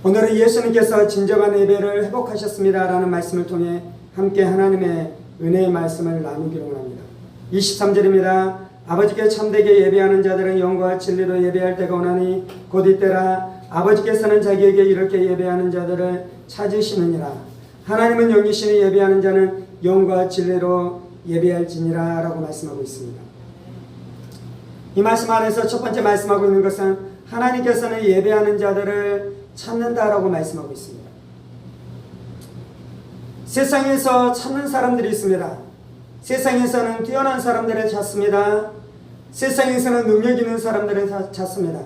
오늘은 예수님께서 진정한 예배를 회복하셨습니다 라는 말씀을 통해 함께 하나님의 은혜의 말씀을 나누기로 합니다. 23절입니다. 아버지께 참되게 예배하는 자들은 영과 진리로 예배할 때가 오나니 곧 이때라. 아버지께서는 자기에게 이렇게 예배하는 자들을 찾으시느니라. 하나님은 영이시니 예배하는 자는 영과 진리로 예배할지니라 라고 말씀하고 있습니다. 이 말씀 안에서 첫 번째 말씀하고 있는 것은 하나님께서는 예배하는 자들을 찾는다라고 말씀하고 있습니다. 세상에서 찾는 사람들이 있습니다. 세상에서는 뛰어난 사람들을 찾습니다. 세상에서는 능력 있는 사람들을 찾습니다.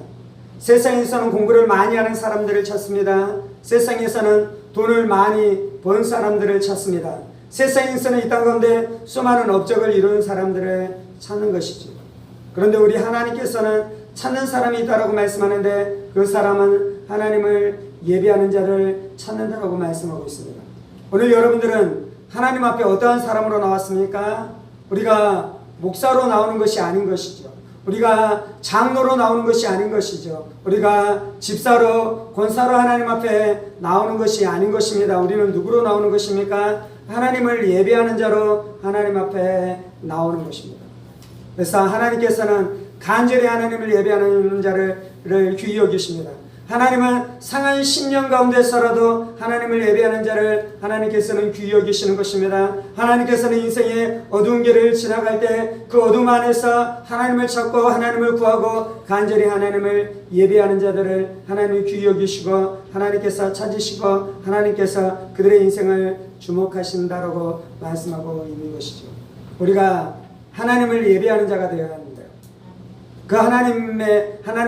세상에서는 공부를 많이 하는 사람들을 찾습니다. 세상에서는 돈을 많이 번 사람들을 찾습니다. 세상에서는 이 땅 가운데 수많은 업적을 이루는 사람들을 찾는 것이죠. 그런데 우리 하나님께서는 찾는 사람이 있다라고 말씀하는데 그 사람은 하나님을 예배하는 자를 찾는다라고 말씀하고 있습니다. 오늘 여러분들은 하나님 앞에 어떠한 사람으로 나왔습니까? 우리가 목사로 나오는 것이 아닌 것이죠. 우리가 장로로 나오는 것이 아닌 것이죠. 우리가 집사로, 권사로 하나님 앞에 나오는 것이 아닌 것입니다. 우리는 누구로 나오는 것입니까? 하나님을 예배하는 자로 하나님 앞에 나오는 것입니다. 그래서 하나님께서는 간절히 하나님을 예배하는 자를 귀히 여기십니다. 하나님은 상한 심령 가운데서라도 하나님을 예배하는 자를 하나님께서는 귀히 여기시는 것입니다. 하나님께서는 인생의 어두운 길을 지나갈 때 그 어둠 안에서 하나님을 찾고 하나님을 구하고 간절히 하나님을 예배하는 자들을 하나님이 귀히 여기시고 하나님께서 찾으시고 하나님께서 그들의 인생을 주목하신다라고 말씀하고 있는 것이죠. 우리가 하나님을 예배하는 자가 되어야 합니다. 그 하나님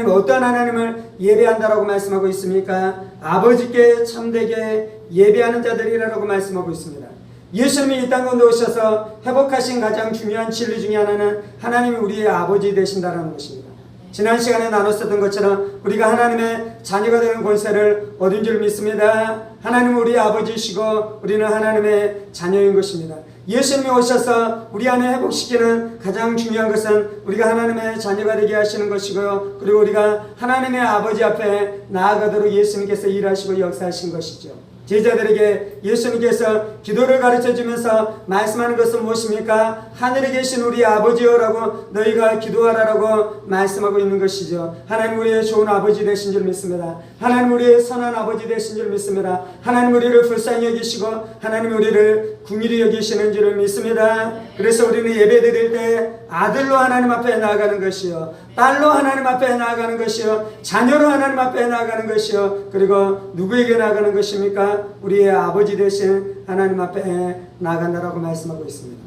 어떠한 하나님을 예배한다라고 말씀하고 있습니까? 아버지께 참되게 예배하는 자들이라고 말씀하고 있습니다. 예수님이 이 땅 가운데 오셔서 회복하신 가장 중요한 진리 중에 하나는 하나님이 우리의 아버지 되신다는 것입니다. 지난 시간에 나눴었던 것처럼 우리가 하나님의 자녀가 되는 권세를 얻은 줄 믿습니다. 하나님은 우리의 아버지이시고 우리는 하나님의 자녀인 것입니다. 예수님이 오셔서 우리 안에 회복시키는 가장 중요한 것은 우리가 하나님의 자녀가 되게 하시는 것이고요. 그리고 우리가 하나님의 아버지 앞에 나아가도록 예수님께서 일하시고 역사하신 것이죠. 제자들에게 예수님께서 기도를 가르쳐주면서 말씀하는 것은 무엇입니까? 하늘에 계신 우리 아버지여라고 너희가 기도하라라고 말씀하고 있는 것이죠. 하나님 우리의 좋은 아버지 되신 줄 믿습니다. 하나님 우리의 선한 아버지 되신 줄 믿습니다. 하나님 우리를 불쌍히 여기시고 하나님 우리를 긍휼히 여기시는 줄을 믿습니다. 그래서 우리는 예배 드릴 때 아들로 하나님 앞에 나아가는 것이요, 딸로 하나님 앞에 나아가는 것이요, 자녀로 하나님 앞에 나아가는 것이요, 그리고 누구에게 나아가는 것입니까? 우리의 아버지 되신 하나님 앞에 나아간다라고 말씀하고 있습니다.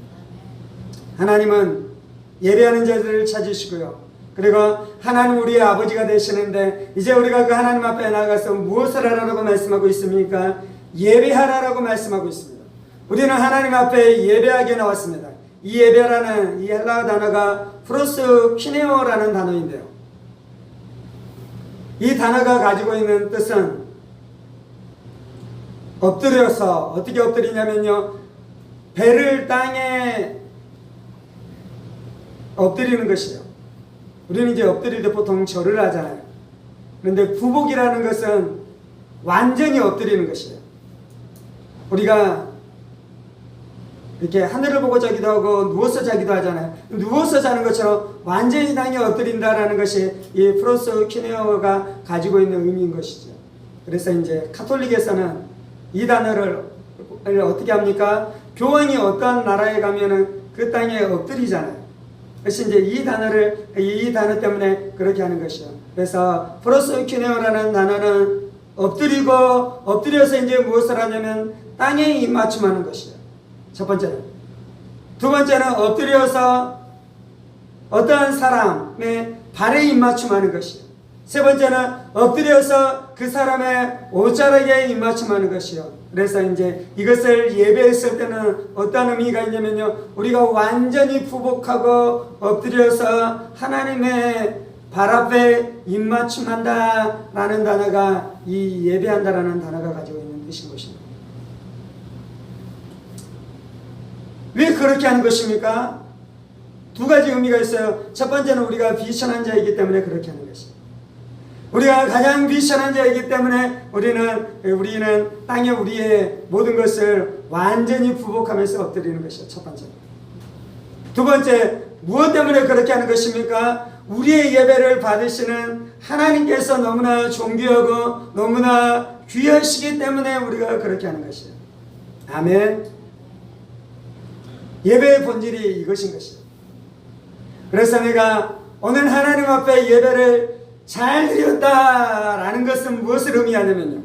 하나님은 예배하는 자들을 찾으시고요, 그리고 하나님 우리의 아버지가 되시는데 이제 우리가 그 하나님 앞에 나아가서 무엇을 하라고 말씀하고 있습니까? 예배하라라고 말씀하고 있습니다. 우리는 하나님 앞에 예배하게 나왔습니다. 이 예배라는 이 헬라어 단어가 프로스키네오라는 단어인데요, 이 단어가 가지고 있는 뜻은 엎드려서, 어떻게 엎드리냐면요, 배를 땅에 엎드리는 것이에요. 우리는 이제 엎드릴 때 보통 절을 하잖아요. 그런데 부복이라는 것은 완전히 엎드리는 것이에요. 우리가 이렇게 하늘을 보고 자기도 하고 누워서 자기도 하잖아요. 누워서 자는 것처럼 완전히 땅에 엎드린다라는 것이 이 프로스키네오가 가지고 있는 의미인 것이죠. 그래서 이제 카톨릭에서는 이 단어를 어떻게 합니까? 교황이 어떠한 나라에 가면은 그 땅에 엎드리잖아요. 그래서 이제 이 단어 때문에 그렇게 하는 것이요. 그래서 프로스키네오라는 단어는 엎드려서 이제 무엇을 하냐면 땅에 입맞춤하는 것이요. 첫 번째는. 두 번째는 엎드려서 어떠한 사람의 발에 입맞춤하는 것이요. 세 번째는 엎드려서 그 사람의 옷자락에 입맞춤하는 것이요. 그래서 이제 이것을 예배했을 때는 어떤 의미가 있냐면요, 우리가 완전히 부복하고 엎드려서 하나님의 발 앞에 입맞춤한다 라는 단어가 이 예배한다라는 단어가 가지고 있는 뜻인 것입니다. 왜 그렇게 하는 것입니까? 두 가지 의미가 있어요. 첫 번째는 우리가 비천한 자이기 때문에 그렇게 하는 것입니다. 우리가 가장 비천한 자이기 때문에 우리는 땅에 우리의 모든 것을 완전히 부복하면서 엎드리는 것이요. 첫 번째. 두 번째, 무엇 때문에 그렇게 하는 것입니까? 우리의 예배를 받으시는 하나님께서 너무나 존귀하고 너무나 귀하시기 때문에 우리가 그렇게 하는 것이에요. 아멘. 예배의 본질이 이것인 것이에요. 그래서 내가 오늘 하나님 앞에 예배를 잘 드렸다라는 것은 무엇을 의미하냐면요,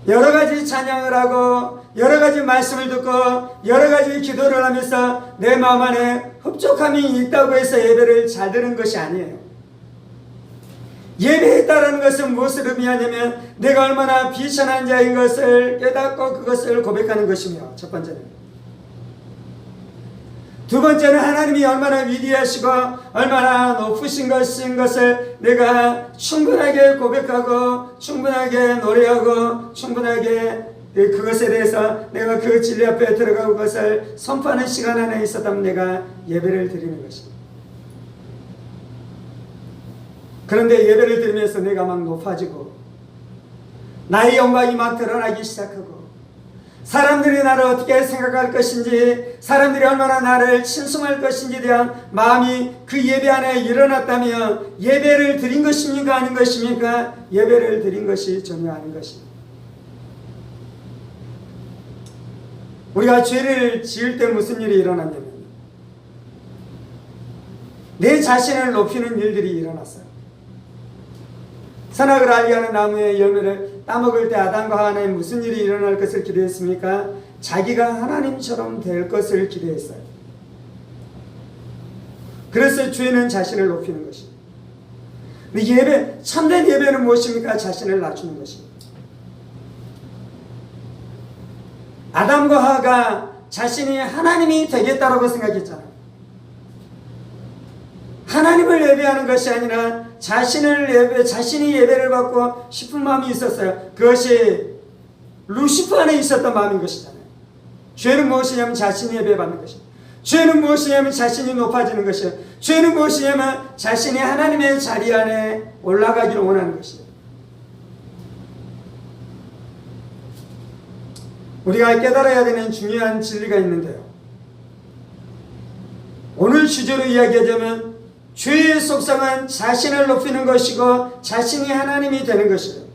여러 가지 찬양을 하고 여러 가지 말씀을 듣고 여러 가지 기도를 하면서 내 마음 안에 흡족함이 있다고 해서 예배를 잘 드는 것이 아니에요. 예배했다라는 것은 무엇을 의미하냐면 내가 얼마나 비천한 자인 것을 깨닫고 그것을 고백하는 것이며, 첫 번째는. 두 번째는 하나님이 얼마나 위대하시고 얼마나 높으신 것을 내가 충분하게 고백하고 충분하게 노래하고 충분하게 그것에 대해서 내가 그 진리 앞에 들어가고 그것을 선포하는 시간 안에 있었다면 내가 예배를 드리는 것입니다. 그런데 예배를 드리면서 내가 막 높아지고 나의 영광이 막 드러나기 시작하고 사람들이 나를 어떻게 생각할 것인지, 사람들이 얼마나 나를 친송할 것인지에 대한 마음이 그 예배 안에 일어났다면 예배를 드린 것입니까? 아닌 것입니까? 예배를 드린 것이 전혀 아닌 것입니다. 우리가 죄를 지을 때 무슨 일이 일어났냐면 내 자신을 높이는 일들이 일어났어요. 선악을 알게 하는 나무의 열매를 따먹을 때 아담과 하와는 무슨 일이 일어날 것을 기대했습니까? 자기가 하나님처럼 될 것을 기대했어요. 그래서 죄는 자신을 높이는 것입니다. 근데 참된 예배는 무엇입니까? 자신을 낮추는 것입니다. 아담과 하와가 자신이 하나님이 되겠다라고 생각했잖아요. 하나님을 예배하는 것이 아니라 자신이 예배를 받고 싶은 마음이 있었어요. 그것이 루시퍼 안에 있었던 마음인 것이잖아요. 죄는 무엇이냐면 자신이 예배받는 것입니다. 죄는 무엇이냐면 자신이 높아지는 것이에요. 죄는 무엇이냐면 자신이 하나님의 자리 안에 올라가기를 원하는 것이에요. 우리가 깨달아야 되는 중요한 진리가 있는데요, 오늘 주제로 이야기하자면 죄의 속성은 자신을 높이는 것이고 자신이 하나님이 되는 것이에요.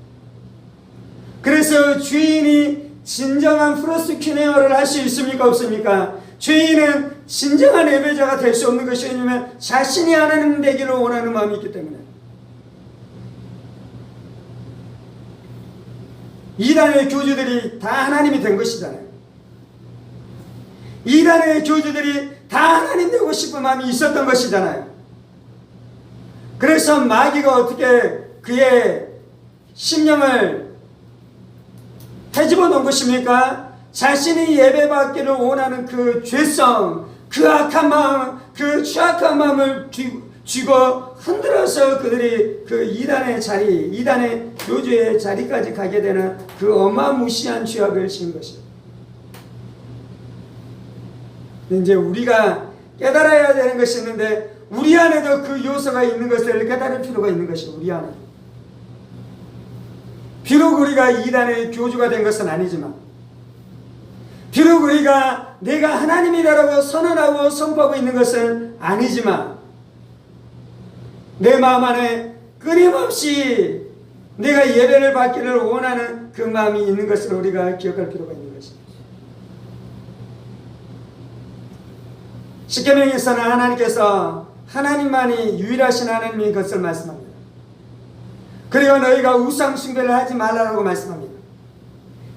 그래서 죄인이 진정한 프로스큐네어를 할 수 있습니까? 없습니까? 죄인은 진정한 예배자가 될 수 없는 것이 왜냐하면 자신이 하나님 되기를 원하는 마음이 있기 때문에. 이단의 교주들이 다 하나님이 된 것이잖아요. 이단의 교주들이 다 하나님 되고 싶은 마음이 있었던 것이잖아요. 그래서 마귀가 어떻게 그의 심령을 헤집어 놓은 것입니까? 자신이 예배받기를 원하는 그 죄성, 그 악한 마음, 그 취약한 마음을 쥐고 흔들어서 그들이 그 이단의 자리, 이단의 교주의 자리까지 가게 되는 그 어마무시한 죄악을 지은 것이에요. 이제 우리가 깨달아야 되는 것이 있는데 우리 안에도 그 요소가 있는 것을 깨달을 필요가 있는 것이에요. 우리 안에. 비록 우리가 이단의 교주가 된 것은 아니지만, 비록 우리가 내가 하나님이라고 선언하고 선포하고 있는 것은 아니지만, 내 마음 안에 끊임없이 내가 예배를 받기를 원하는 그 마음이 있는 것을 우리가 기억할 필요가 있는 것입니다. 십계명에서는 하나님께서 하나님만이 유일하신 하나님인 것을 말씀합니다. 그리고 너희가 우상 숭배를 하지 말라고 말씀합니다.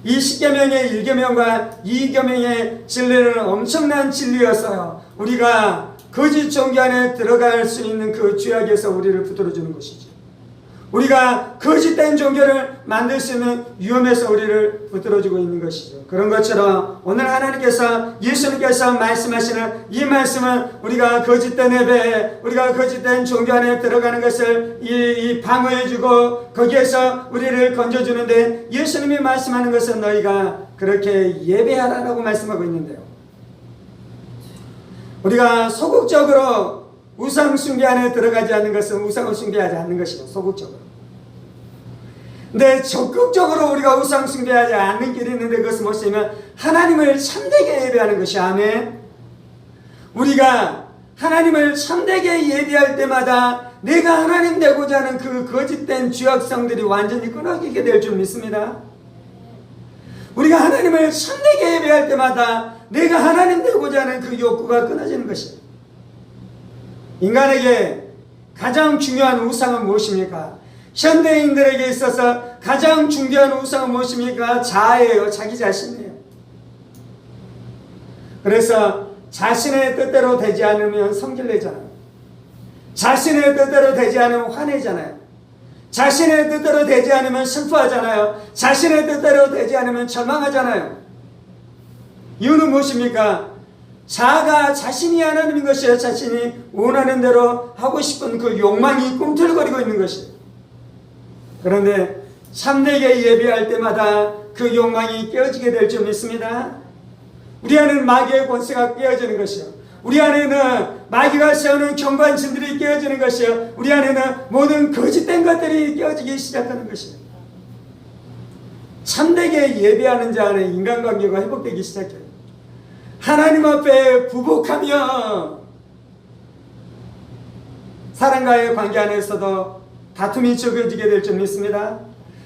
이 십계명의 1계명과 2계명의 진리는 엄청난 진리였어요. 우리가 거짓 종교 안에 들어갈 수 있는 그 죄악에서 우리를 붙들어주는 것이죠. 우리가 거짓된 종교를 만들 수 있는 위험에서 우리를 붙들어주고 있는 것이죠. 그런 것처럼 오늘 하나님께서, 예수님께서 말씀하시는 이 말씀은 우리가 거짓된 예배, 우리가 거짓된 종교 안에 들어가는 것을 방어해주고 거기에서 우리를 건져주는데, 예수님이 말씀하는 것은 너희가 그렇게 예배하라라고 말씀하고 있는데요, 우리가 소극적으로 우상 숭배 안에 들어가지 않는 것은 우상을 숭배하지 않는 것이고 소극적으로. 근데 적극적으로 우리가 우상 숭배하지 않는 길이 있는데 그것은 무엇이냐면 하나님을 참되게 예배하는 것이 아멘. 우리가 하나님을 참되게 예배할 때마다 내가 하나님 되고자 하는 그 거짓된 죄악성들이 완전히 끊어지게 될 줄 믿습니다. 우리가 하나님을 참되게 예배할 때마다 내가 하나님 되고자 하는 그 욕구가 끊어지는 것이에요. 인간에게 가장 중요한 우상은 무엇입니까? 현대인들에게 있어서 가장 중요한 우상은 무엇입니까? 자아예요. 자기 자신이에요. 그래서 자신의 뜻대로 되지 않으면 성질내잖아요. 자신의 뜻대로 되지 않으면 화내잖아요. 자신의 뜻대로 되지 않으면 슬퍼하잖아요. 자신의 뜻대로 되지 않으면 절망하잖아요. 이유는 무엇입니까? 자아가 자신이 하나님인 것이에요. 자신이 원하는 대로 하고 싶은 그 욕망이 꿈틀거리고 있는 것이에요. 그런데 참되게 예배할 때마다 그 욕망이 깨어지게 될 줄 믿습니다. 우리 안에는 마귀의 권세가 깨어지는 것이요. 우리 안에는 마귀가 세우는 경관진들이 깨어지는 것이요. 우리 안에는 모든 거짓된 것들이 깨어지기 시작하는 것이요. 참되게 예배하는 자 안에 인간관계가 회복되기 시작해요. 하나님 앞에 부복하며 사람과의 관계 안에서도 다툼이 적어지게 될 줄 믿습니다.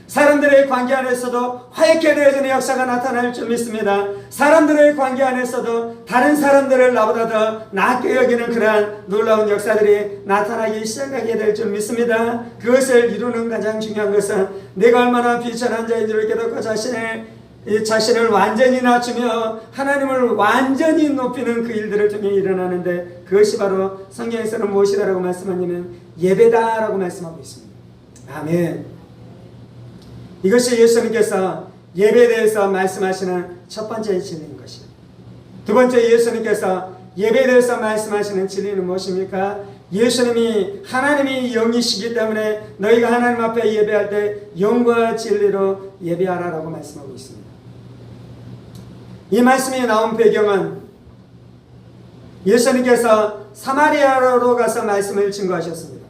사람들의 관계 안에서도 화해케 되어지는 역사가 나타날 줄 믿습니다. 사람들의 관계 안에서도 다른 사람들을 나보다 더 낫게 여기는 그러한 놀라운 역사들이 나타나기 시작하게 될 줄 믿습니다. 그것을 이루는 가장 중요한 것은 내가 얼마나 비천한 자인 줄 깨닫고 자신을 완전히 낮추며 하나님을 완전히 높이는 그 일들을 통해 일어나는데 그것이 바로 성경에서는 무엇이다라고 말씀하냐면 예배다라고 말씀하고 있습니다. 아멘. 이것이 예수님께서 예배에 대해서 말씀하시는 첫 번째 진리인 것이에요. 두 번째 예수님께서 예배에 대해서 말씀하시는 진리는 무엇입니까? 예수님이 하나님이 영이시기 때문에 너희가 하나님 앞에 예배할 때 영과 진리로 예배하라라고 말씀하고 있습니다. 이 말씀이 나온 배경은 예수님께서 사마리아로 가서 말씀을 증거하셨습니다.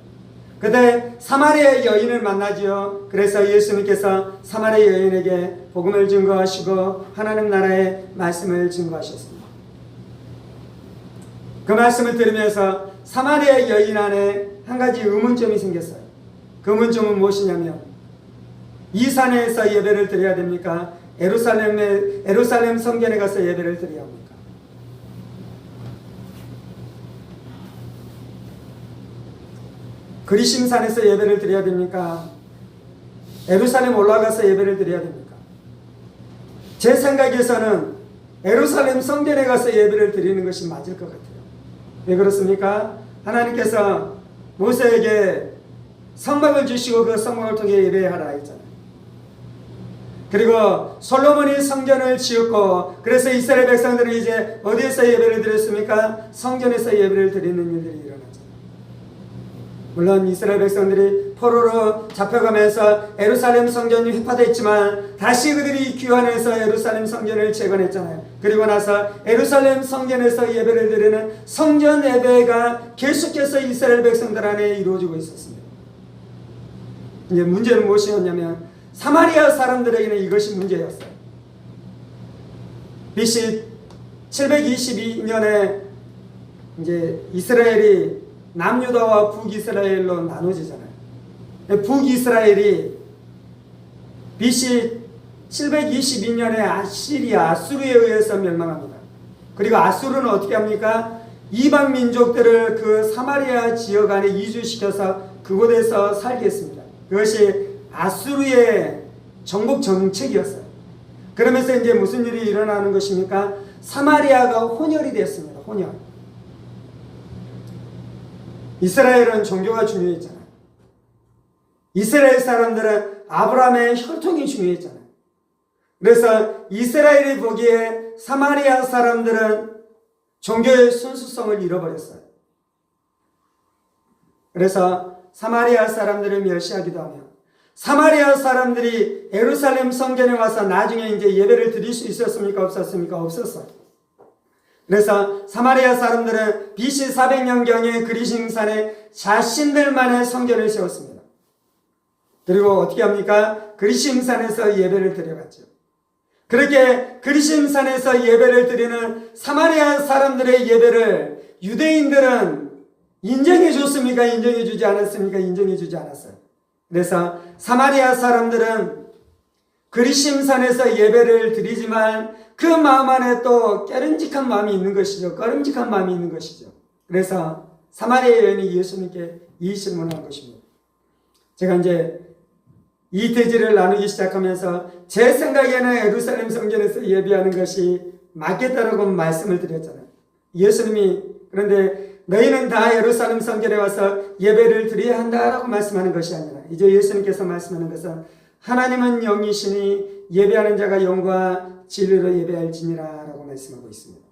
그때 사마리아 여인을 만나지요. 그래서 예수님께서 사마리아 여인에게 복음을 증거하시고 하나님 나라의 말씀을 증거하셨습니다. 그 말씀을 들으면서 사마리아 여인 안에 한 가지 의문점이 생겼어요. 그 의문점은 무엇이냐면 이 산에서 예배를 드려야 됩니까? 에루살렘 성전에 가서 예배를 드려야 합니까? 그리심산에서 예배를 드려야 됩니까? 에루살렘 올라가서 예배를 드려야 됩니까? 제 생각에서는 에루살렘 성전에 가서 예배를 드리는 것이 맞을 것 같아요. 왜 그렇습니까? 하나님께서 모세에게 성막을 주시고 그 성막을 통해 예배하라 했잖아요. 그리고 솔로몬이 성전을 지었고 그래서 이스라엘 백성들은 이제 어디에서 예배를 드렸습니까? 성전에서 예배를 드리는 일들이 일어났잖아요. 물론 이스라엘 백성들이 포로로 잡혀가면서 에루살렘 성전이 회파됐지만 다시 그들이 귀환해서 에루살렘 성전을 재건했잖아요. 그리고 나서 에루살렘 성전에서 예배를 드리는 성전 예배가 계속해서 이스라엘 백성들 안에 이루어지고 있었습니다. 이제 문제는 무엇이었냐면 사마리아 사람들에게는 이것이 문제였어요. BC 722년에 이제 이스라엘이 남유다와 북이스라엘로 나눠지잖아요. 북이스라엘이 BC 722년에 아수르에 의해서 멸망합니다. 그리고 아수르는 어떻게 합니까? 이방 민족들을 그 사마리아 지역 안에 이주시켜서 그곳에서 살게 했습니다. 그것이 아수르의 정복 정책이었어요. 그러면서 이제 무슨 일이 일어나는 것입니까? 사마리아가 혼혈이 되었습니다. 혼혈. 이스라엘은 종교가 중요했잖아요. 이스라엘 사람들은 아브라함의 혈통이 중요했잖아요. 그래서 이스라엘이 보기에 사마리아 사람들은 종교의 순수성을 잃어버렸어요. 그래서 사마리아 사람들을 멸시하기도 하며 사마리아 사람들이 예루살렘 성전에 와서 나중에 이제 예배를 드릴 수 있었습니까? 없었습니까? 없었어요. 그래서 사마리아 사람들은 BC 400년경에 그리심산에 자신들만의 성전을 세웠습니다. 그리고 어떻게 합니까? 그리심산에서 예배를 드려갔죠. 그렇게 그리심산에서 예배를 드리는 사마리아 사람들의 예배를 유대인들은 인정해 줬습니까? 인정해 주지 않았습니까? 인정해 주지 않았어요. 그래서 사마리아 사람들은 그리심산에서 예배를 드리지만 그 마음 안에 또 깨름직한 마음이 있는 것이죠. 꺼림직한 마음이 있는 것이죠. 그래서 사마리아 여인이 예수님께 이 질문을 한 것입니다. 제가 이제 이 대지를 나누기 시작하면서 제 생각에는 예루살렘 성전에서 예배하는 것이 맞겠다라고 말씀을 드렸잖아요. 예수님이 그런데 너희는 다 예루살렘 성전에 와서 예배를 드려야 한다라고 말씀하는 것이 아니라 이제 예수님께서 말씀하는 것은 하나님은 영이시니 예배하는 자가 영과 진리로 예배할지니라 라고 말씀하고 있습니다.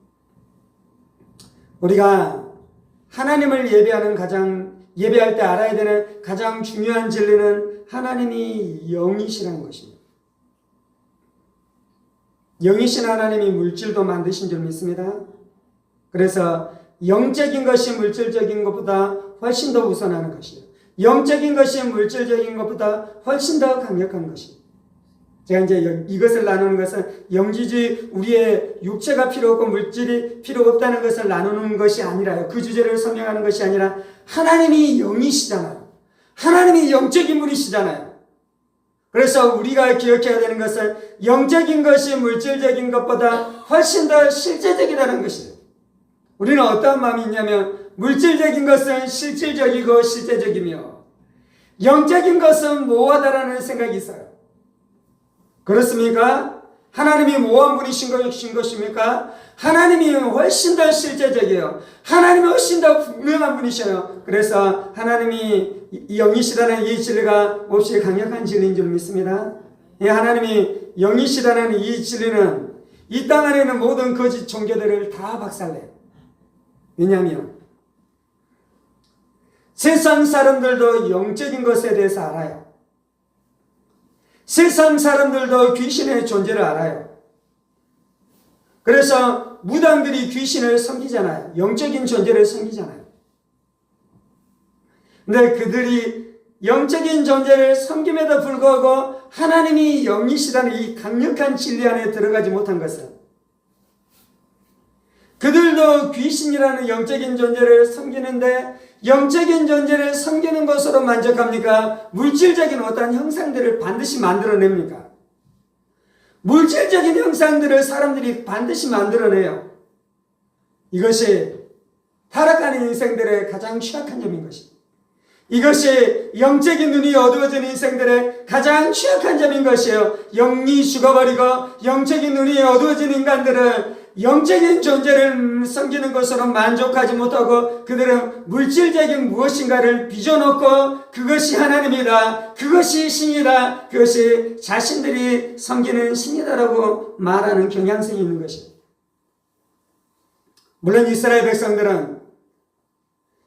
우리가 하나님을 예배할 때 알아야 되는 가장 중요한 진리는 하나님이 영이시라는 것입니다. 영이신 하나님이 물질도 만드신 줄 믿습니다. 그래서 영적인 것이 물질적인 것보다 훨씬 더 우선하는 것이에요. 영적인 것이 물질적인 것보다 훨씬 더 강력한 것이에요. 제가 이제 이것을 나누는 것은 영지주의, 우리의 육체가 필요 없고 물질이 필요 없다는 것을 나누는 것이 아니라요. 그 주제를 설명하는 것이 아니라 하나님이 영이시잖아요. 하나님이 영적인 분이시잖아요. 그래서 우리가 기억해야 되는 것은 영적인 것이 물질적인 것보다 훨씬 더 실제적이라는 것이에요. 우리는 어떠한 마음이 있냐면 물질적인 것은 실질적이고 실제적이며 영적인 것은 모호하다라는 생각이 있어요. 그렇습니까? 하나님이 모호한 분이신 것입니까? 하나님이 훨씬 더 실제적이에요. 하나님이 훨씬 더 분명한 분이셔요. 그래서 하나님이 영이시다는 이 진리가 몹시 강력한 진리인 줄 믿습니다. 하나님이 영이시다는 이 진리는 이 땅 안에 있는 모든 거짓 종교들을 다 박살내요. 왜냐하면 세상 사람들도 영적인 것에 대해서 알아요. 세상 사람들도 귀신의 존재를 알아요. 그래서 무당들이 귀신을 섬기잖아요. 영적인 존재를 섬기잖아요. 근데 그들이 영적인 존재를 섬김에도 불구하고 하나님이 영이시다는 이 강력한 진리 안에 들어가지 못한 것은 그들도 귀신이라는 영적인 존재를 섬기는데 영적인 존재를 섬기는 것으로 만족합니까? 물질적인 어떠한 형상들을 반드시 만들어냅니까? 물질적인 형상들을 사람들이 반드시 만들어내요. 이것이 타락하는 인생들의 가장 취약한 점인 것입니다. 이것이 영적인 눈이 어두워진 인생들의 가장 취약한 점인 것이에요. 영이 죽어버리고 영적인 눈이 어두워진 인간들은 영적인 존재를 섬기는 것으로 만족하지 못하고 그들은 물질적인 무엇인가를 빚어놓고 그것이 하나님이다, 그것이 신이다, 그것이 자신들이 섬기는 신이다라고 말하는 경향성이 있는 것입니다. 물론 이스라엘 백성들은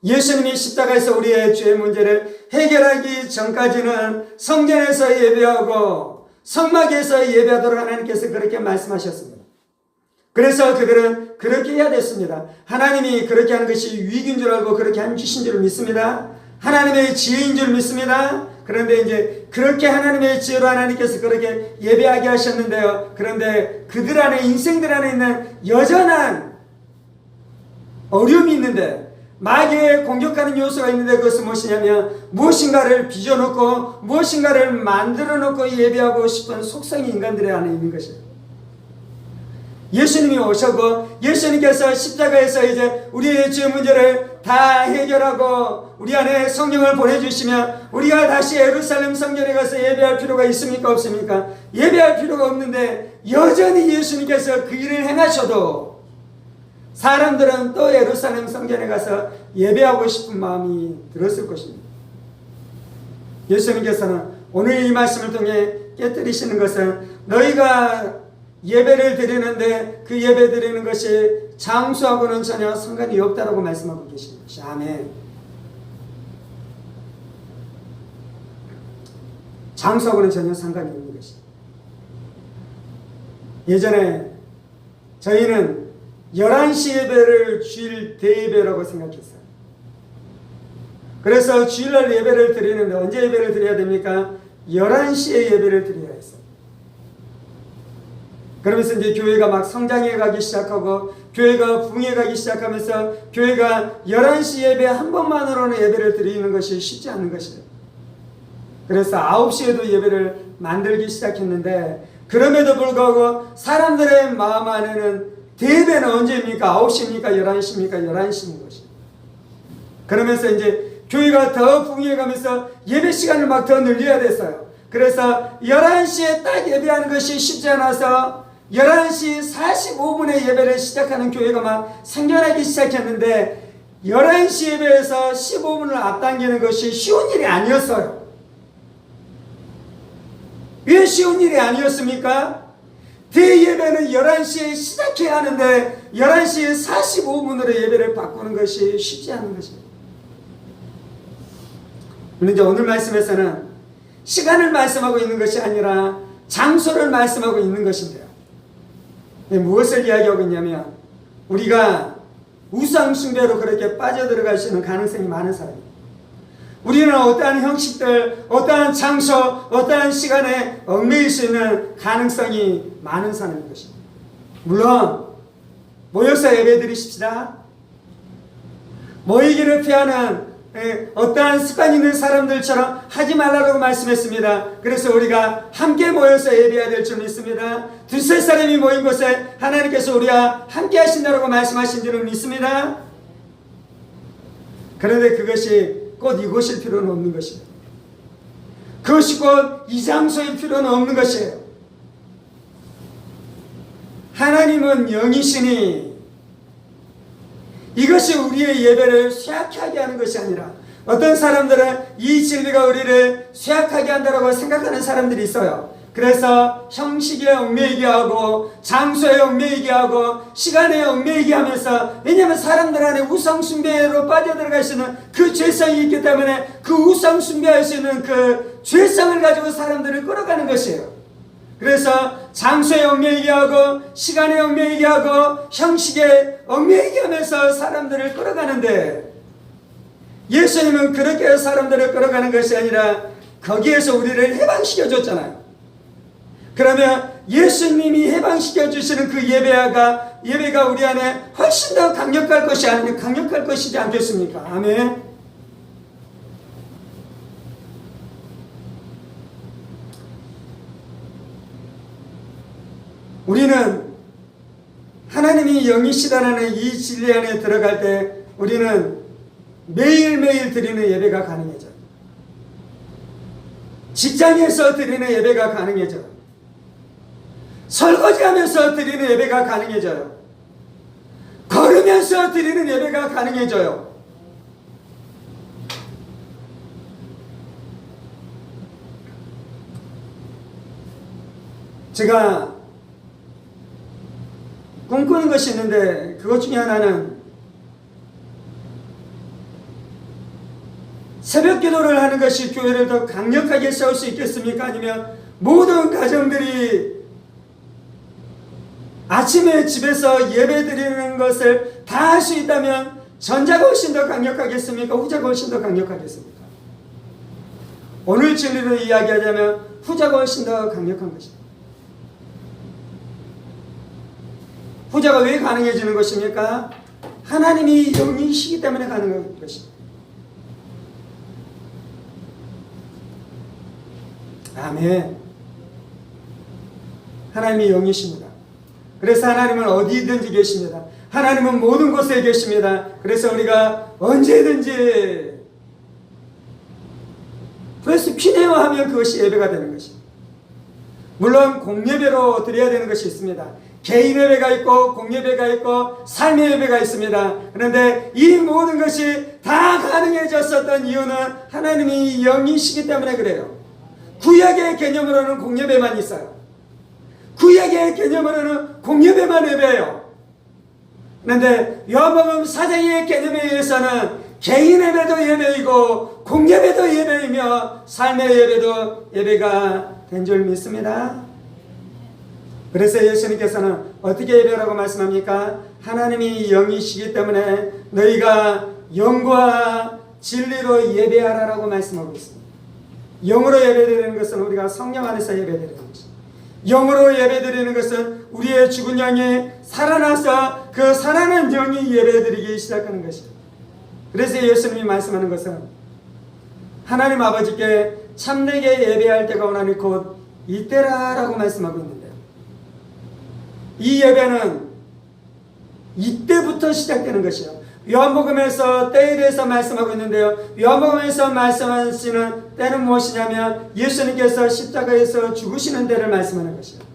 예수님이 십자가에서 우리의 죄 문제를 해결하기 전까지는 성전에서 예배하고 성막에서 예배하도록 하나님께서 그렇게 말씀하셨습니다. 그래서 그들은 그렇게 해야 됐습니다. 하나님이 그렇게 하는 것이 유익인 줄 알고 그렇게 한 주신 줄 믿습니다. 하나님의 지혜인 줄 믿습니다. 그런데 이제 그렇게 하나님의 지혜로 하나님께서 그렇게 예배하게 하셨는데요. 그런데 그들 안에 인생들 안에 있는 여전한 어려움이 있는데 마귀의 공격하는 요소가 있는데 그것은 무엇이냐면 무엇인가를 빚어놓고 무엇인가를 만들어놓고 예배하고 싶은 속성이 인간들의 안에 있는 것이에요. 예수님이 오셨고 예수님께서 십자가에서 이제 우리의 죄 문제를 다 해결하고 우리 안에 성령을 보내주시면 우리가 다시 예루살렘 성전에 가서 예배할 필요가 있습니까? 없습니까? 예배할 필요가 없는데 여전히 예수님께서 그 일을 행하셔도 사람들은 또 예루살렘 성전에 가서 예배하고 싶은 마음이 들었을 것입니다. 예수님께서는 오늘 이 말씀을 통해 깨뜨리시는 것은 너희가 예배를 드리는데 그 예배 드리는 것이 장수하고는 전혀 상관이 없다라고 말씀하고 계시는 것이 아멘. 장수하고는 전혀 상관이 없는 것이. 예전에 저희는 11시 예배를 주일 대예배라고 생각했어요. 그래서 주일날 예배를 드리는데 언제 예배를 드려야 됩니까? 11시에 예배를 드려야 했어요. 그러면서 이제 교회가 막 성장해 가기 시작하고 교회가 붕해 가기 시작하면서 교회가 11시 예배 한 번만으로는 예배를 드리는 것이 쉽지 않은 것이에요. 그래서 9시에도 예배를 만들기 시작했는데 그럼에도 불구하고 사람들의 마음 안에는 대예배는 언제입니까? 9시입니까? 11시입니까? 11시인 것이에요. 그러면서 이제 교회가 더 붕해가면서 예배 시간을 막 더 늘려야 됐어요. 그래서 11시에 딱 예배하는 것이 쉽지 않아서 11시 45분에 예배를 시작하는 교회가 막 생겨나기 시작했는데 11시 예배에서 15분을 앞당기는 것이 쉬운 일이 아니었어요. 왜 쉬운 일이 아니었습니까? 대예배는 11시에 시작해야 하는데 11시 45분으로 예배를 바꾸는 것이 쉽지 않은 것입니다. 그런데 오늘 말씀에서는 시간을 말씀하고 있는 것이 아니라 장소를 말씀하고 있는 것인데요. 무엇을 이야기하고 있냐면 우리가 우상 숭배로 그렇게 빠져들어갈 수 있는 가능성이 많은 사람입니다. 우리는 어떠한 형식들, 어떠한 장소, 어떠한 시간에 얽매일 수 있는 가능성이 많은 사람인 것입니다. 물론 모여서 예배 드리십시다. 모이기를 피하는 어떠한 습관이 있는 사람들처럼 하지 말라고 말씀했습니다. 그래서 우리가 함께 모여서 예배해야 될 줄 믿습니다. 두세 사람이 모인 곳에 하나님께서 우리와 함께 하신다고 말씀하신 줄은 믿습니다. 그런데 그것이 곧 이곳일 필요는 없는 것입니다. 그것이 곧 이 장소일 필요는 없는 것이에요. 하나님은 영이시니 이것이 우리의 예배를 쇠약하게 하는 것이 아니라 어떤 사람들은 이 진리가 우리를 쇠약하게 한다고 생각하는 사람들이 있어요. 그래서 형식에 얽매이게 하고 장소에 얽매이게 하고 시간에 얽매이게 하면서 왜냐하면 사람들 안에 우상 숭배로 빠져들어갈 수 있는 그 죄성이 있기 때문에 그 우상 숭배할 수 있는 그 죄성을 가지고 사람들을 끌어가는 것이에요. 그래서 장소에 얽매이게 하고 시간에 얽매이게 하고 형식에 얽매이게 하면서 사람들을 끌어가는데 예수님은 그렇게 사람들을 끌어가는 것이 아니라 거기에서 우리를 해방시켜 줬잖아요. 그러면 예수님이 해방시켜 주시는 그 예배가 우리 안에 훨씬 더 강력할 것이 아니면 강력할 것이지 않겠습니까? 아멘. 우리는 하나님이 영이시다는 이 진리 안에 들어갈 때 우리는 매일매일 드리는 예배가 가능해져요. 직장에서 드리는 예배가 가능해져요. 설거지하면서 드리는 예배가 가능해져요. 걸으면서 드리는 예배가 가능해져요. 제가 꿈꾸는 것이 있는데 그것 중에 하나는 새벽 기도를 하는 것이 교회를 더 강력하게 세울 수 있겠습니까? 아니면 모든 가정들이 아침에 집에서 예배 드리는 것을 다 할 수 있다면 전자가 훨씬 더 강력하겠습니까? 후자가 훨씬 더 강력하겠습니까? 오늘 진리로 이야기하자면 후자가 훨씬 더 강력한 것입니다. 후자가 왜 가능해지는 것입니까? 하나님이 영이시기 때문에 가능한 것입니다. 아멘. 하나님이 영이십니다. 그래서 하나님은 어디든지 계십니다. 하나님은 모든 곳에 계십니다. 그래서 우리가 언제든지 그래서 피네어하면 그것이 예배가 되는 것입니다. 물론 공예배로 드려야 되는 것이 있습니다. 개인 예배가 있고 공예배가 있고 삶의 예배가 있습니다. 그런데 이 모든 것이 다 가능해졌었던 이유는 하나님이 영이시기 때문에 그래요. 구약의 개념으로는 공예배만 있어요. 구약의 개념으로는 공예배만 예배해요. 그런데 요한복음 4장의 개념에 의해서는 개인 예배도 예배이고 공예배도 예배이며 삶의 예배도 예배가 된 줄 믿습니다. 그래서 예수님께서는 어떻게 예배라고 말씀합니까? 하나님이 영이시기 때문에 너희가 영과 진리로 예배하라라고 말씀하고 있습니다. 영으로 예배드리는 것은 우리가 성령 안에서 예배드리는 것입니다. 영으로 예배드리는 것은 우리의 죽은 영이 살아나서 그 살아난 영이 예배드리기 시작하는 것입니다. 그래서 예수님이 말씀하는 것은 하나님 아버지께 참되게 예배할 때가 오나니 곧 이때라라고 말씀하고 있는데요. 이 예배는 이때부터 시작되는 것이요. 요한복음에서 때에 대해서 말씀하고 있는데요. 요한복음에서 말씀하시는 때는 무엇이냐면 예수님께서 십자가에서 죽으시는 때를 말씀하는 것이요.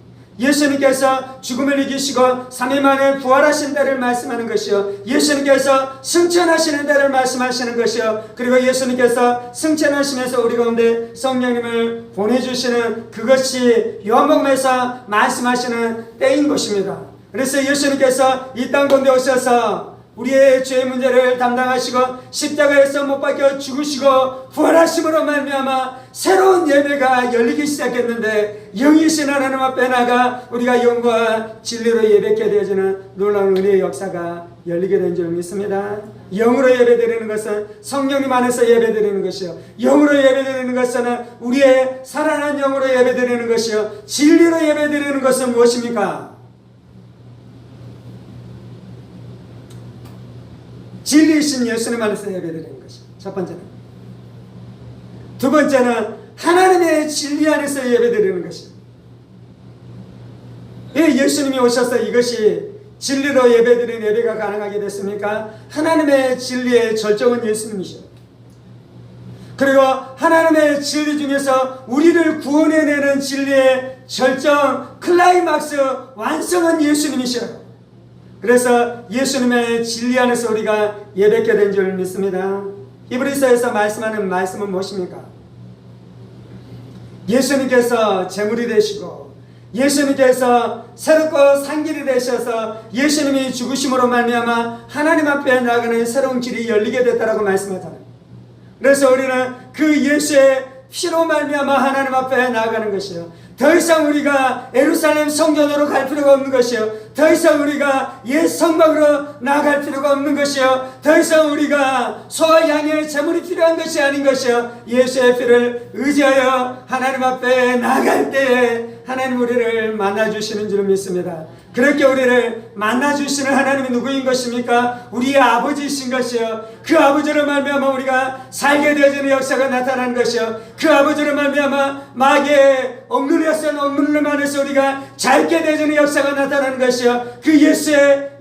예수님께서 죽음을 이기시고 3일 만에 부활하신 때를 말씀하는 것이요. 예수님께서 승천하시는 때를 말씀하시는 것이요. 그리고 예수님께서 승천하시면서 우리 가운데 성령님을 보내주시는 그것이 요한복음에서 말씀하시는 때인 것입니다. 그래서 예수님께서 이 땅 가운데 오셔서 우리의 죄의 문제를 담당하시고 십자가에서 못 박혀 죽으시고 부활하심으로 말미암아 새로운 예배가 열리기 시작했는데 영이신 하나님 앞에 나가 우리가 영과 진리로 예배케 되어지는 놀라운 은혜의 역사가 열리게 된 줄 믿습니다. 영으로 예배드리는 것은 성령님 안에서 예배드리는 것이요, 영으로 예배드리는 것은 우리의 살아난 영으로 예배드리는 것이요, 진리로 예배드리는 것은 무엇입니까? 진리이신 예수님 안에서 예배드리는 것이 첫 번째는. 두 번째는 하나님의 진리 안에서 예배드리는 것이요. 왜 예수님이 오셔서 이것이 진리로 예배드리는 예배가 가능하게 됐습니까? 하나님의 진리의 절정은 예수님이시요. 그리고 하나님의 진리 중에서 우리를 구원해내는 진리의 절정, 클라이막스, 완성은 예수님이시요. 그래서 예수님의 진리 안에서 우리가 예배케 된 줄 믿습니다. 히브리서에서 말씀하는 말씀은 무엇입니까? 예수님께서 제물이 되시고 예수님께서 새롭고 상길이 되셔서 예수님이 죽으심으로 말미암아 하나님 앞에 나가는 새로운 길이 열리게 됐다라고 말씀하잖아요. 그래서 우리는 그 예수의 피로 말미암아 하나님 앞에 나아가는 것이요, 더 이상 우리가 예루살렘 성전으로 갈 필요가 없는 것이요, 더 이상 우리가 옛 성막으로 나아갈 필요가 없는 것이요, 더 이상 우리가 소와 양의 제물이 필요한 것이 아닌 것이요, 예수의 피를 의지하여 하나님 앞에 나아갈 때에 하나님 우리를 만나주시는 줄 믿습니다. 그렇게 우리를 만나주시는 하나님이 누구인 것입니까? 우리의 아버지이신 것이요, 그 아버지로 말미암아 우리가 살게 되어지는 역사가 나타나는 것이요, 그 아버지로 말미암아 마귀의 억눌렸던 억눌림 안에서 우리가 잘게 되어지는 역사가 나타나는 것이요, 그 예수의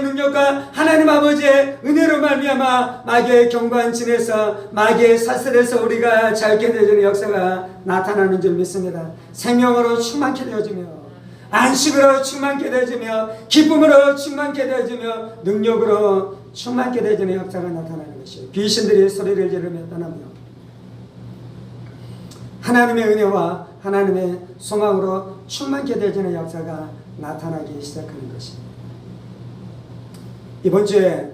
능력과 하나님 아버지의 은혜로 말미암아 마귀의 경관진에서 마귀의 사슬에서 우리가 잘게 되어지는 역사가 나타나는 줄 믿습니다. 생명으로 충만케 되어지며 안식으로 충만케 되어지며 기쁨으로 충만케 되어지며 능력으로 충만케 되어지는 역사가 나타나는 것이요, 귀신들이 소리를 지르며 떠나며 하나님의 은혜와 하나님의 소망으로 충만케 되어지는 역사가 나타나기 시작하는 것입니다. 이번 주에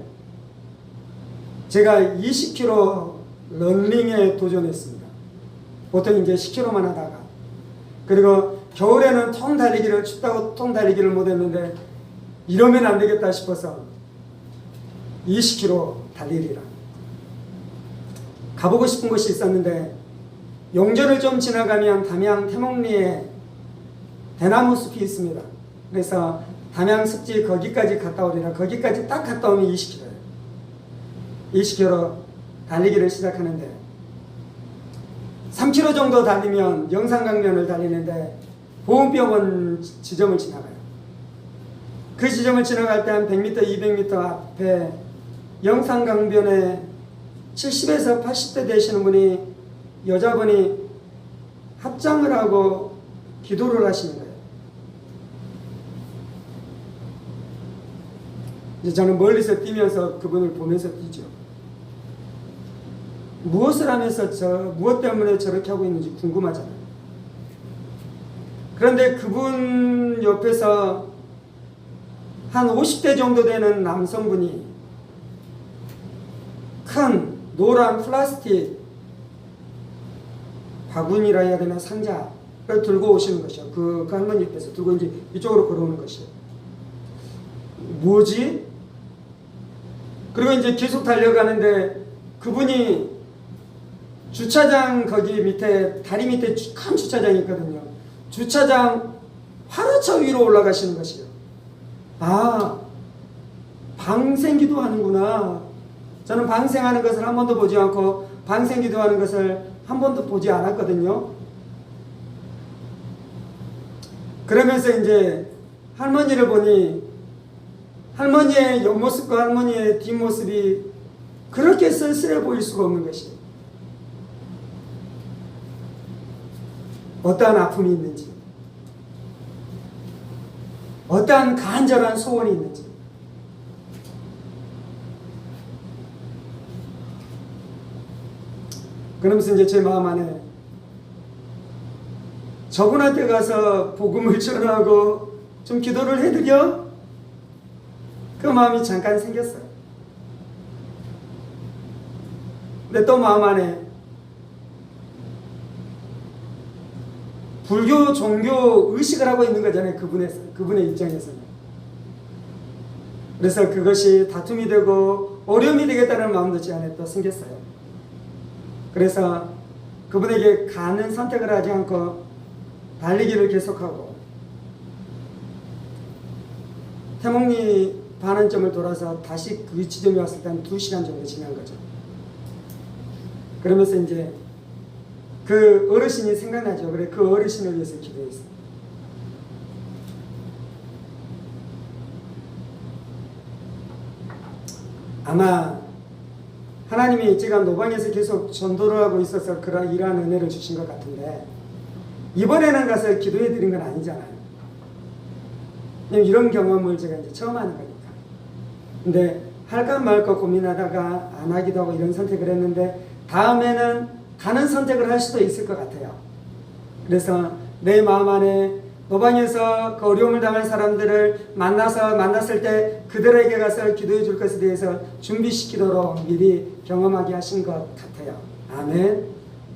제가 20km 런닝에 도전했습니다. 보통 이제 10km만 하다가, 그리고 겨울에는 통 달리기를, 춥다고 통 달리기를 못했는데 이러면 안 되겠다 싶어서 20km 달리리라. 가보고 싶은 곳이 있었는데 용전을 좀 지나가면 담양 태몽리에 대나무 숲이 있습니다. 그래서 담양 습지 거기까지 갔다 오리라. 거기까지 딱 갔다 오면 20km예요. 20km 달리기를 시작하는데 3km 정도 달리면 영산강변을 달리는데 보훈병원 지점을 지나가요. 그 지점을 지나갈 때 한 100m, 200m 앞에 영산강변에 70에서 80대 되시는 분이, 여자분이 합장을 하고 기도를 하시는 거예요. 이제 저는 멀리서 뛰면서 그분을 보면서 뛰죠. 무엇을 하면서 무엇 때문에 저렇게 하고 있는지 궁금하잖아요. 그런데 그분 옆에서 한 50대 정도 되는 남성분이 큰 노란 플라스틱 바구니라 해야 되나, 상자를 들고 오시는 것이요. 그 할머니 옆에서 들고 이제 이쪽으로 걸어오는 것이요. 뭐지? 그리고 이제 계속 달려가는데 그분이 주차장 거기 밑에 다리 밑에 큰 주차장이 있거든요. 주차장 화로차 위로 올라가시는 것이요. 아, 방생기도 하는구나. 저는 방생하는 것을 한 번도 보지 않고 방생기도 하는 것을 한 번도 보지 않았거든요. 그러면서 이제 할머니를 보니 할머니의 옆모습과 할머니의 뒷모습이 그렇게 쓸쓸해 보일 수가 없는 것이에요. 어떠한 아픔이 있는지, 어떠한 간절한 소원이 있는지. 그러면서 이제 제 마음 안에 저분한테 가서 복음을 전하고 좀 기도를 해드려? 그 마음이 잠깐 생겼어요. 근데 또 마음 안에 불교 종교 의식을 하고 있는 거잖아요. 그분의 입장에서는. 그래서 그것이 다툼이 되고 어려움이 되겠다는 마음도 제 안에 또 생겼어요. 그래서 그분에게 가는 선택을 하지 않고 달리기를 계속하고 태몽리 반환점을 돌아서 다시 그 지점에 왔을 때 한 2시간 정도 지난 거죠. 그러면서 이제 그 어르신이 생각나죠. 그래, 그 어르신을 위해서 기도했어요. 아마 하나님이 제가 노방에서 계속 전도를 하고 있어서 이러한 은혜를 주신 것 같은데 이번에는 가서 기도해 드린 건 아니잖아요. 이런 경험을 제가 이제 처음 하는 거니까. 근데 할까 말까 고민하다가 안 하기도 하고 이런 선택을 했는데 다음에는 가는 선택을 할 수도 있을 것 같아요. 그래서 내 마음 안에 노방에서 그 어려움을 당한 사람들을 만났을 때 그들에게 가서 기도해 줄 것에 대해서 준비시키도록 미리 경험하게 하신 것 같아요. 아멘.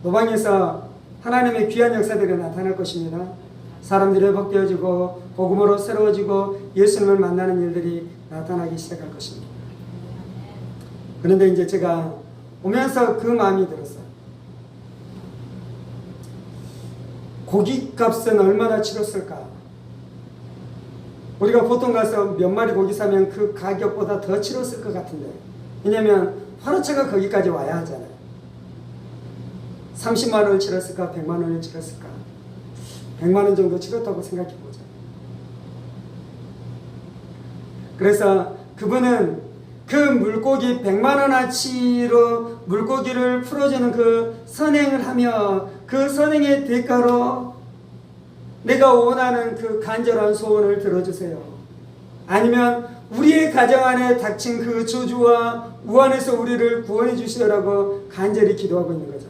노방에서 하나님의 귀한 역사들이 나타날 것입니다. 사람들이 회복되어지고 복음으로 새로워지고 예수님을 만나는 일들이 나타나기 시작할 것입니다. 그런데 이제 제가 오면서 그 마음이 들었어요. 고기값은 얼마나 치렀을까? 우리가 보통 가서 몇 마리 고기 사면 그 가격보다 더 치렀을 것 같은데, 왜냐면 화로차가 거기까지 와야 하잖아요. 30만 원을 치렀을까? 100만 원을 치렀을까? 100만 원 정도 치렀다고 생각해보자. 그래서 그분은 그 물고기 100만 원어치로 물고기를 풀어주는 그 선행을 하며 그 선행의 대가로 내가 원하는 그 간절한 소원을 들어주세요. 아니면 우리의 가정 안에 닥친 그 저주와 우환에서 우리를 구원해 주시라고 간절히 기도하고 있는 거죠.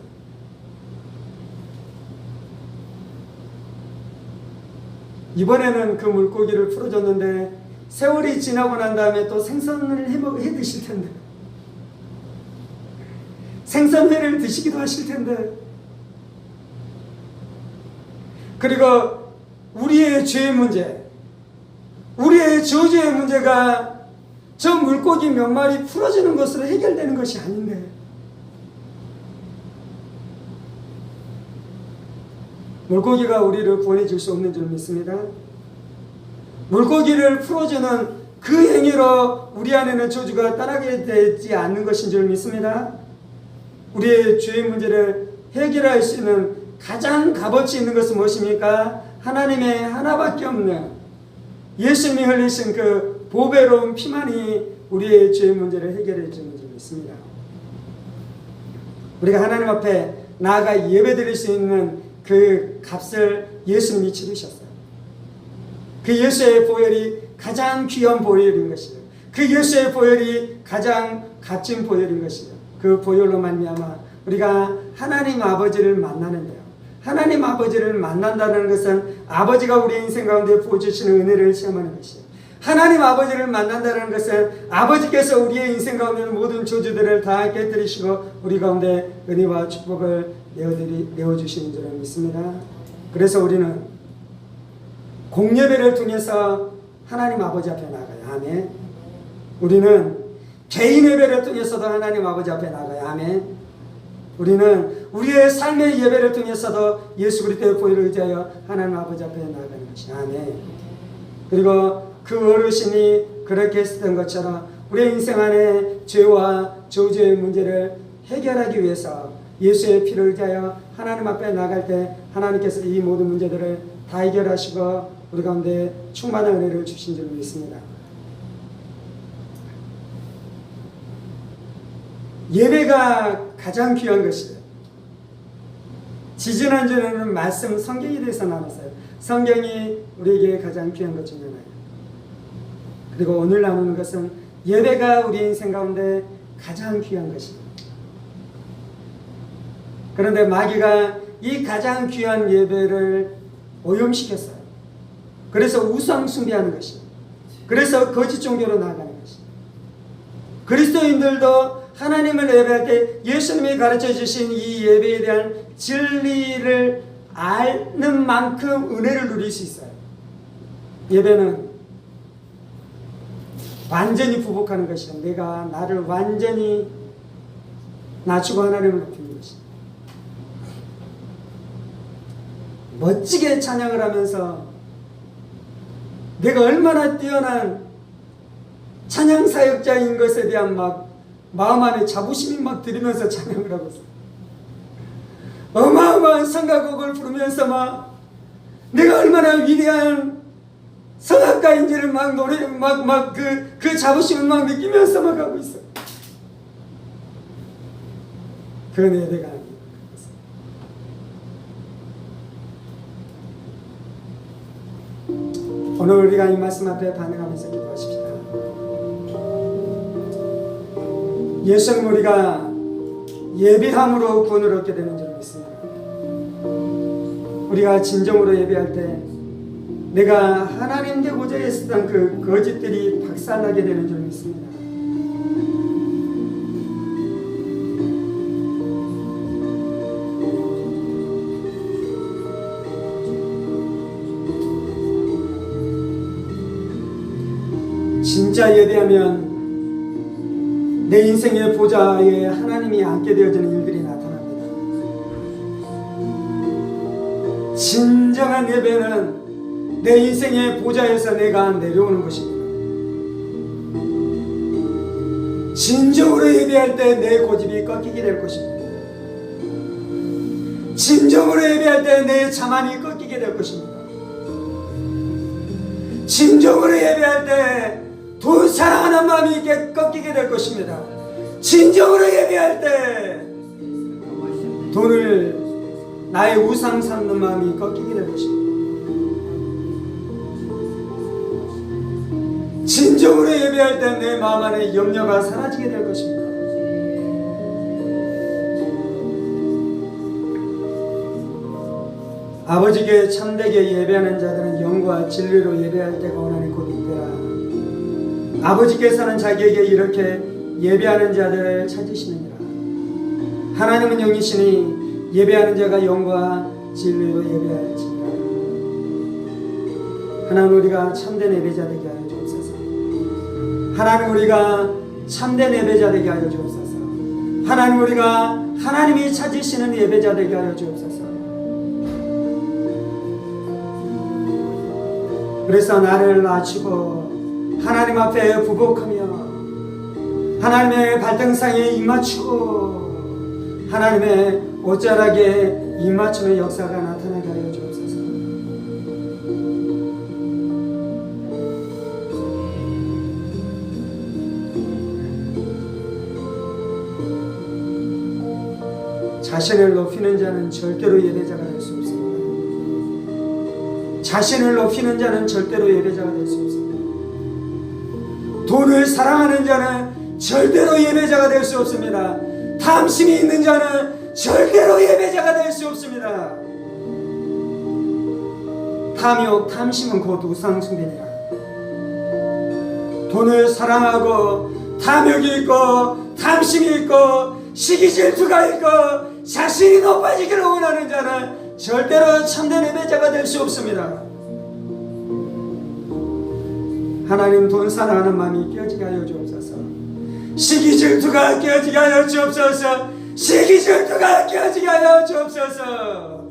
이번에는 그 물고기를 풀어줬는데 세월이 지나고 난 다음에 또 생선을 해 드실 텐데, 생선회를 드시기도 하실 텐데, 그리고 우리의 죄의 문제, 우리의 저주의 문제가 저 물고기 몇 마리 풀어주는 것으로 해결되는 것이 아닌데, 물고기가 우리를 구원해 줄 수 없는 줄 믿습니다. 물고기를 풀어주는 그 행위로 우리 안에는 저주가 떠나게 되지 않는 것인 줄 믿습니다. 우리의 죄의 문제를 해결할 수 있는 가장 값어치 있는 것은 무엇입니까? 하나님의 하나밖에 없는 예수님이 흘리신 그 보배로운 피만이 우리의 죄의 문제를 해결해 주는 줄 믿습니다. 우리가 하나님 앞에 나아가 예배드릴 수 있는 그 값을 예수님이 치르셨어요. 그 예수의 보혈이 가장 귀한 보혈인 것이에요. 그 예수의 보혈이 가장 값진 보혈인 것이에요. 그 보혈로 말미암아 우리가 하나님 아버지를 만나는데요. 하나님 아버지를 만난다는 것은 아버지가 우리 인생 가운데 부어주시는 은혜를 체험하는 것이에요. 하나님 아버지를 만난다는 것은 아버지께서 우리의 인생 가운데 모든 저주들을 다 깨뜨리시고 우리 가운데 은혜와 축복을 내어주시는 줄 믿습니다. 그래서 우리는 공예배를 통해서 하나님 아버지 앞에 나가요. 아멘. 우리는 개인 예배를 통해서도 하나님 아버지 앞에 나가요. 아멘. 우리는 우리의 삶의 예배를 통해서도 예수 그리스도의 보혈을 의지하여 하나님 아버지 앞에 나가는 것이 아멘. 그리고 그 어르신이 그렇게 했던 것처럼 우리의 인생 안에 죄와 저주의 문제를 해결하기 위해서 예수의 피를 의지하여 하나님 앞에 나갈 때 하나님께서 이 모든 문제들을 다 해결하시고 우리 가운데 충만한 은혜를 주신 줄 믿습니다. 예배가 가장 귀한 것이에요. 지지난주에는 말씀 성경에 대해서 나눴어요. 성경이 우리에게 가장 귀한 것 중에 하나예요. 그리고 오늘 나누는 것은 예배가 우리 인생 가운데 가장 귀한 것입니다. 그런데 마귀가 이 가장 귀한 예배를 오염시켰어요. 그래서 우상 숭배하는 것입니다. 그래서 거짓 종교로 나아가는 것입니다. 그리스도인들도 하나님을 예배할 때 예수님이 가르쳐 주신 이 예배에 대한 진리를 아는 만큼 은혜를 누릴 수 있어요. 예배는 완전히 부복하는 것이다. 내가 나를 완전히 낮추고 하나님을 높이는 것이다. 멋지게 찬양을 하면서 내가 얼마나 뛰어난 찬양 사역자인 것에 대한 마음 안에 자부심이 들으면서 찬양을 하고 있어요. 어마어마한 성가곡을 부르면서 내가 얼마나 위대한 성악가인지를 노래 그 자부심을 느끼면서 하고 있어. 그건 예배가 아니에요. 오늘 우리가 이 말씀 앞에 반응하면서 기도하십시다. 예수는 우리가 예배함으로 구원을 얻게 되는 줄 믿습니다. 우리가 진정으로 예배할 때 내가 하나님 되고자 했었던 그 거짓들이 박살나게 되는 줄 믿습니다. 진짜 예배하면 내 인생의 보좌에 하나님이 앉게 되어지는 일들이 나타납니다. 진정한 예배는 내 인생의 보좌에서 내가 내려오는 것입니다. 진정으로 예배할 때 내 고집이 꺾이게 될 것입니다. 진정으로 예배할 때 내 자만이 꺾이게 될 것입니다. 진정으로 예배할 때 돈 사랑하는 마음이 꺾이게 될 것입니다. 진정으로 예배할 때 돈을 나의 우상 삼는 마음이 꺾이게 될 것입니다. 진정으로 예배할 때 내 마음 안에 염려가 사라지게 될 것입니다. 아버지께 참되게 예배하는 자들은 영과 진리로 예배할 때가 오나니 곧 이때라. 아버지께서는 자기에게 이렇게 예배하는 자들을 찾으시느니라. 하나님은 영이시니 예배하는 자가 영과 진리로 예배할지니라. 하나님 우리가 참된 예배자 되게 하여 주옵소서. 하나님 우리가 참된 예배자 되게 하여 주옵소서. 하나님 우리가 하나님이 찾으시는 예배자 되게 하여 주옵소서. 그래서 나를 낮추고 하나님 앞에 부복하며 하나님의 발등상에 입맞추고 하나님의 옷자락에 입맞추는 역사가 나타나게 하여 주옵소서. 자신을 높이는 자는 절대로 예배자가 될 수 없습니다. 자신을 높이는 자는 절대로 예배자가 될 수 없습니다. 돈을 사랑하는 자는 절대로 예배자가 될 수 없습니다. 탐심이 있는 자는 절대로 예배자가 될 수 없습니다. 탐욕, 탐심은 곧 우상숭배니라. 돈을 사랑하고 탐욕이 있고 탐심이 있고 시기 질투가 있고 자신이 높아지기를 원하는 자는 절대로 참된 예배자가 될 수 없습니다. 하나님 돈 사랑하는 마음이 깨어지게 하여 주옵소서. 시기 질투가 깨어지게 하여 주옵소서. 시기 질투가 깨어지게 하여 주옵소서.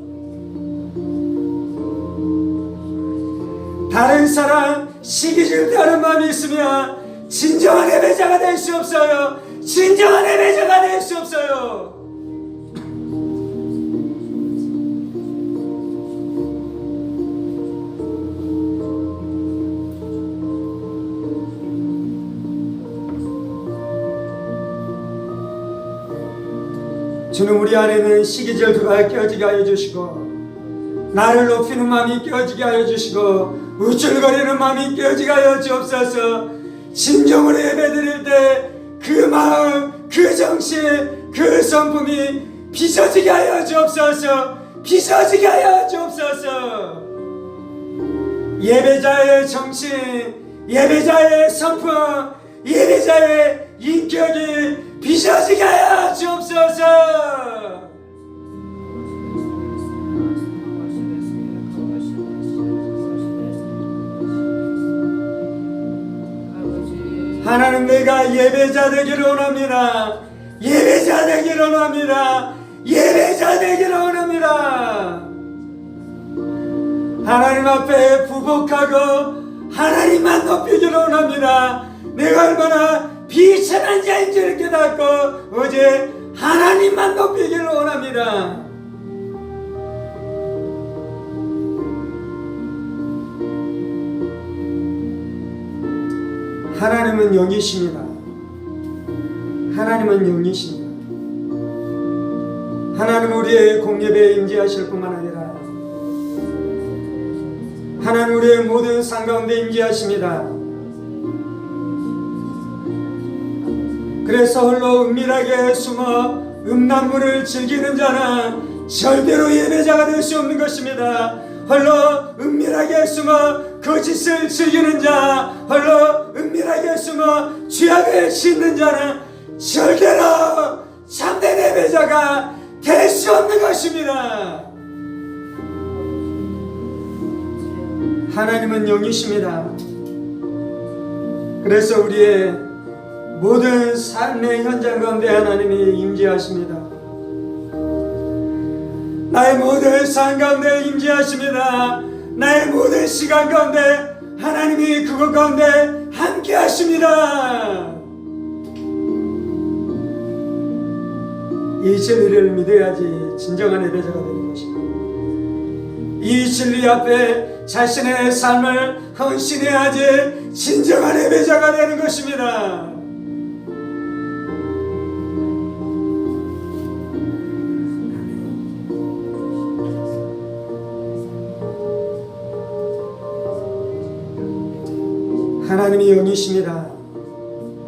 다른 사람 시기 질투하는 마음이 있으면 진정한 예배자가 될 수 없어요. 진정한 예배자가 될 수 없어요. 주는 우리 안에는 시기 질투가 깨어지게 하여 주시고, 나를 높이는 마음이 깨어지게 하여 주시고, 우쭐거리는 마음이 깨어지게 하여 주옵소서. 진정으로 예배드릴 때 그 마음, 그 정신, 그 성품이 빚어지게 하여 주옵소서. 빚어지게 하여 주옵소서. 예배자의 정신, 예배자의 성품, 예배자의 인격이 빚어지게 하여 주옵소서. 하나님, 내가 예배자 되기를 원합니다. 예배자 되기를 원합니다. 예배자 되기를 원합니다. 하나님 앞에 부복하고 하나님만 높이기를 원합니다. 내가 얼마나 비천한 자인 줄 깨닫고 어제 하나님만 높이기를 원합니다. 하나님은 영이십니다. 하나님은 영이십니다. 하나님은 우리의 공예배에 임재하실 뿐만 아니라 하나님 우리의 모든 삶 가운데 임재하십니다. 그래서 홀로 은밀하게 숨어 음란물을 즐기는 자는 절대로 예배자가 될 수 없는 것입니다. 홀로 은밀하게 숨어 거짓을 즐기는 자, 홀로 은밀하게 숨어 죄악을 짓는 자는 절대로 참된 예배자가 될 수 없는 것입니다. 하나님은 영이십니다. 그래서 우리의 모든 삶의 현장 가운데 하나님이 임재하십니다. 나의 모든 삶 가운데 임재하십니다. 나의 모든 시간 가운데 하나님이 그것 가운데 함께 하십니다. 이 진리를 믿어야지 진정한 예배자가 되는 것입니다. 이 진리 앞에 자신의 삶을 헌신해야지 진정한 예배자가 되는 것입니다. 하나님이 영이십니다.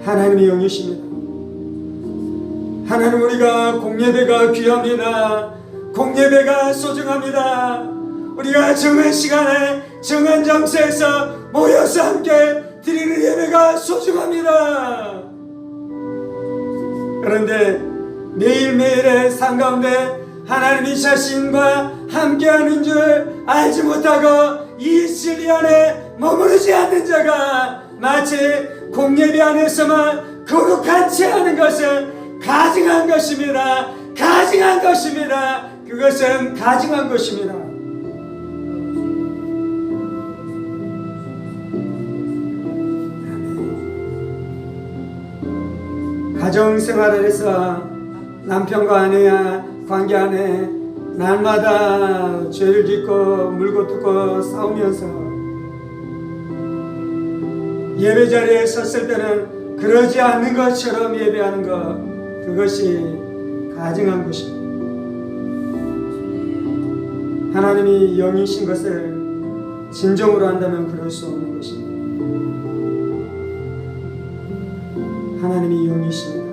하나님이 영이십니다. 하나님, 우리가 공예배가 귀합니다. 공예배가 소중합니다. 우리가 정한 시간에 정한 장소에서 모여서 함께 드리는 예배가 소중합니다. 그런데 매일매일의 삶 가운데 하나님이 자신과 함께하는 줄 알지 못하고 이 진리 안에 머무르지 않는 자가 마치 공예배 안에서만 거룩한 채 하는 것은 가증한 것입니다. 가증한 것입니다. 그것은 가증한 것입니다. 가정생활에서 남편과 아내와 관계 안에 날마다 죄를 짓고 물고 뜯고 싸우면서 예배 자리에 섰을 때는 그러지 않는 것처럼 예배하는 것, 그것이 가증한 것입니다. 하나님이 영이신 것을 진정으로 한다면 그럴 수 없는 것입니다. 하나님이 영이십니다.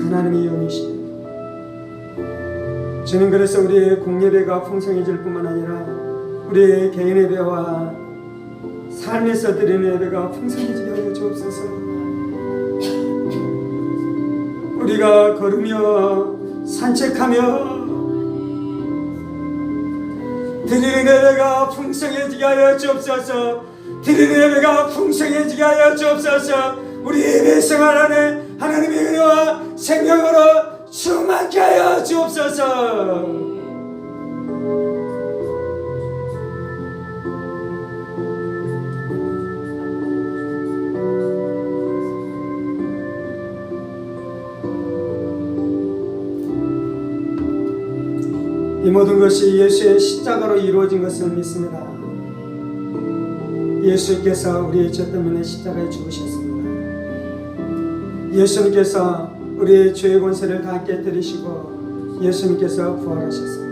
하나님이 영이십니다. 저는 그래서 우리의 공예배가 풍성해질 뿐만 아니라 우리의 개인 예배와 삶에서 드리는 예배가 풍성해지게 하여 주옵소서. 우리가 걸으며 산책하며 드리는 예배가 풍성해지게 하여 주옵소서. 드리는 예배가 풍성해지게 하여 주옵소서. 우리 예배 생활 안에 하나님의 은혜와 생명으로 충만케 하여 주옵소서. 이 모든 것이 예수의 십자가로 이루어진 것을 믿습니다. 예수께서 우리의 죄 때문에 십자가에 죽으셨습니다. 예수님께서 우리의 죄의 권세를 다 깨뜨리시고 예수님께서 부활하셨습니다.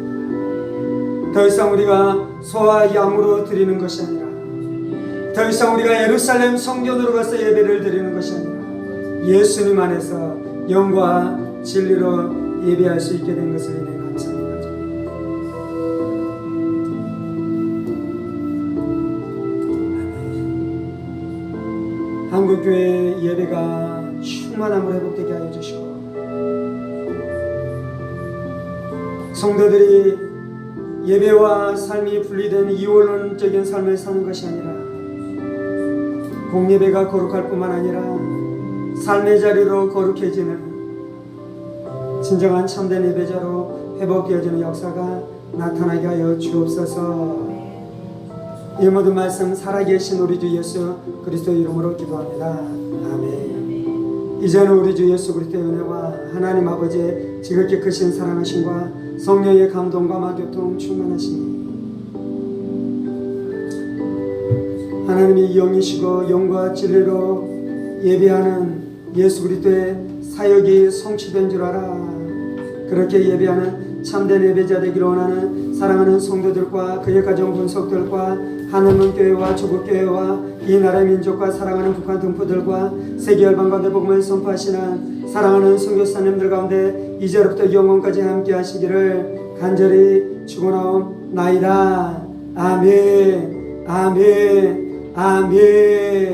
더 이상 우리가 소와 양으로 드리는 것이 아니라, 더 이상 우리가 예루살렘 성전으로 가서 예배를 드리는 것이 아니라 예수님 안에서 영과 진리로 예배할 수 있게 된 것을 인해 감사합니다. 한국교회의 예배가 충만함으로 회복되게 하여 주시고, 성도들이 예배와 삶이 분리된 이원론적인 삶을 사는 것이 아니라 공예배가 거룩할 뿐만 아니라 삶의 자리로 거룩해지는 진정한 참된 예배자로 회복되어지는 역사가 나타나게 하여 주옵소서. 이 모든 말씀 살아계신 우리 주 예수 그리스도 이름으로 기도합니다. 아멘. 이제는 우리 주 예수 그리스도의 은혜와 하나님 아버지의 지극히 크신 사랑하심과 성령의 감동과 마교통 충만하시니 하나님이 영이시고 영과 진리로 예배하는 예수 그리스도의 사역이 성취된 줄 알아. 그렇게 예배하는 참된 예배자 되기를 원하는 사랑하는 성도들과 그의 가정 분속들과 하늘문교회와 조국교회와 이 나라의 민족과 사랑하는 북한 동포들과 세계 열방 가운데 복음을 선포하시는 사랑하는 선교사님들 가운데 이제로부터 영원까지 함께 하시기를 간절히 축원하옵나이다. 아멘. 아멘. 아멘.